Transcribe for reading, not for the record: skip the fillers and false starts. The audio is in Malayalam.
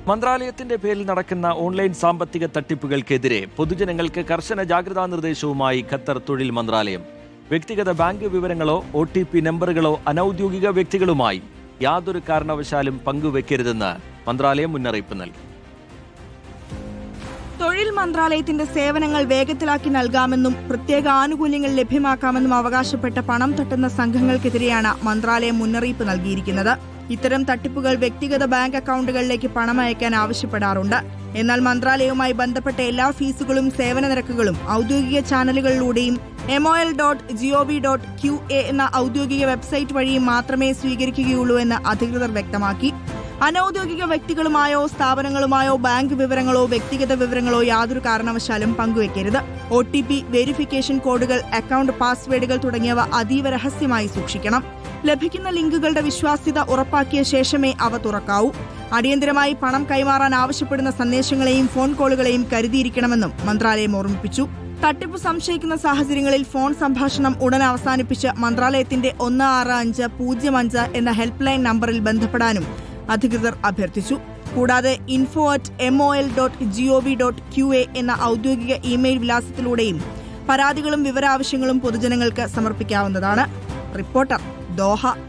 മന്ത്രാലയത്തിന്റെ പേരിൽ നടക്കുന്ന ഓൺലൈൻ സാമ്പത്തിക തട്ടിപ്പുകൾക്കെതിരെ പൊതുജനങ്ങൾക്ക് കർശന ജാഗ്രതാ നിർദ്ദേശവുമായി ഖത്തർ തൊഴിൽ മന്ത്രാലയം. വ്യക്തിഗത ബാങ്ക് വിവരങ്ങളോ OTP നമ്പറുകളോ അനൌദ്യോഗിക വ്യക്തികളുമായി യാതൊരു കാരണവശാലും പങ്കുവെക്കരുതെന്ന് മന്ത്രാലയം മുന്നറിയിപ്പ് നൽകി. തൊഴിൽ മന്ത്രാലയത്തിന്റെ സേവനങ്ങൾ വേഗത്തിലാക്കി നൽകാമെന്നും പ്രത്യേക ആനുകൂല്യങ്ങൾ ലഭ്യമാക്കാമെന്നും അവകാശപ്പെട്ട പണം തട്ടുന്ന സംഘങ്ങൾക്കെതിരെയാണ് മന്ത്രാലയം മുന്നറിയിപ്പ് നൽകിയിരിക്കുന്നത്. ഇത്തരം തട്ടിപ്പുകൾ വ്യക്തിഗത ബാങ്ക് അക്കൗണ്ടുകളിലേക്ക് പണം അയക്കാൻ ആവശ്യപ്പെടാറുണ്ട്. എന്നാൽ മന്ത്രാലയവുമായി ബന്ധപ്പെട്ട എല്ലാ ഫീസുകളും സേവന നിരക്കുകളും ഔദ്യോഗിക ചാനലുകളിലൂടെയും mol.gov.qa എന്ന ഔദ്യോഗിക വെബ്സൈറ്റ് വഴിയും മാത്രമേ സ്വീകരിക്കുകയുള്ളൂ എന്ന് അധികൃതർ വ്യക്തമാക്കി. അനൌദ്യോഗിക വ്യക്തികളുമായോ സ്ഥാപനങ്ങളുമായോ ബാങ്ക് വിവരങ്ങളോ വ്യക്തിഗത വിവരങ്ങളോ യാതൊരു കാരണവശാലും പങ്കുവെക്കരുത്. OTP, വെരിഫിക്കേഷൻ കോഡുകൾ, അക്കൗണ്ട് പാസ്വേഡുകൾ തുടങ്ങിയവ അതീവ രഹസ്യമായി സൂക്ഷിക്കണം. ലഭിക്കുന്ന ലിങ്കുകളുടെ വിശ്വാസ്യത ഉറപ്പാക്കിയ ശേഷമേ അവ തുറക്കാവൂ. അടിയന്തരമായി പണം കൈമാറാൻ ആവശ്യപ്പെടുന്ന സന്ദേശങ്ങളെയും ഫോൺ കോളുകളെയും കരുതിയിരിക്കണമെന്നും മന്ത്രാലയം ഓർമ്മിപ്പിച്ചു. തട്ടിപ്പ് സംശയിക്കുന്ന സാഹചര്യങ്ങളിൽ ഫോൺ സംഭാഷണം ഉടൻ അവസാനിപ്പിച്ച് മന്ത്രാലയത്തിന്റെ 165005 എന്ന ഹെൽപ്പ് ലൈൻ നമ്പറിൽ ബന്ധപ്പെടാനും അധികൃതർ അഭ്യർത്ഥിച്ചു. കൂടാതെ info@mol.gov.qa എന്ന ഔദ്യോഗിക ഇമെയിൽ വിലാസത്തിലൂടെയും പരാതികളും വിവരാവശ്യങ്ങളും പൊതുജനങ്ങൾക്ക് സമർപ്പിക്കാവുന്നതാണ്. Reporter, Doha.